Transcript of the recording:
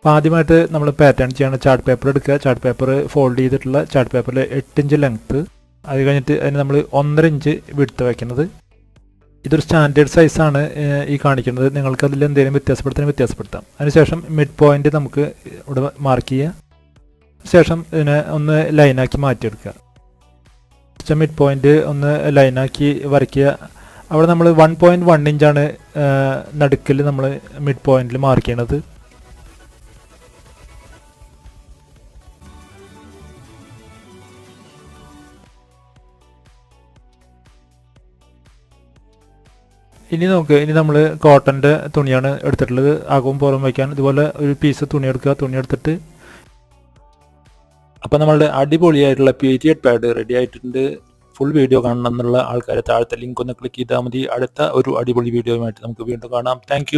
അപ്പോൾ ആദ്യമായിട്ട് നമ്മൾ പാറ്റേൺ ചെയ്യണം. ചാർട്ട് പേപ്പർ എടുക്കുക. ചാർട്ട് പേപ്പർ ഫോൾഡ് ചെയ്തിട്ടുള്ള ചാർട്ട് പേപ്പറിൽ 8 ഇഞ്ച് ലെങ്ത്ത്, അത് കഴിഞ്ഞിട്ട് അതിന് നമ്മൾ 1.5 ഇഞ്ച് വിഡ്ത്ത് വയ്ക്കുന്നത്. ഇതൊരു സ്റ്റാൻഡേർഡ് സൈസാണ് ഈ കാണിക്കുന്നത്. നിങ്ങൾക്ക് അതിൽ എന്തെങ്കിലും വ്യത്യാസപ്പെടുത്താം. അതിനുശേഷം മിഡ് പോയിന്റ് നമുക്ക് ഇവിടെ മാർക്ക് ചെയ്യുക. ശേഷം ഇതിനെ ഒന്ന് ലൈനാക്കി മാറ്റിയെടുക്കുക. മിഡ് പോയിന്റ് ഒന്ന് ലൈനാക്കി വരയ്ക്കുക. അവിടെ നമ്മൾ 1.1 ഇഞ്ചാണ് നടുക്കിൽ നമ്മൾ മിഡ് പോയിന്റിൽ മാർക്ക് ചെയ്യണത്. ഇനി നമ്മൾ കോട്ടൻ്റെ തുണിയാണ് എടുത്തിട്ടുള്ളത്. അകവും പുറം വയ്ക്കാൻ ഇതുപോലെ ഒരു പീസ് തുണി എടുക്കുക. തുണി എടുത്തിട്ട് അപ്പോൾ നമ്മളുടെ അടിപൊളിയായിട്ടുള്ള പീരിയഡ് പാഡ് റെഡി ആയിട്ടുണ്ട്. ഫുൾ വീഡിയോ കാണണം എന്നുള്ള ആൾക്കാരെ താഴത്തെ ലിങ്ക് ഒന്ന് ക്ലിക്ക് ചെയ്താൽ മതി. അടുത്ത ഒരു അടിപൊളി വീഡിയോയുമായിട്ട് നമുക്ക് വീണ്ടും കാണാം. താങ്ക്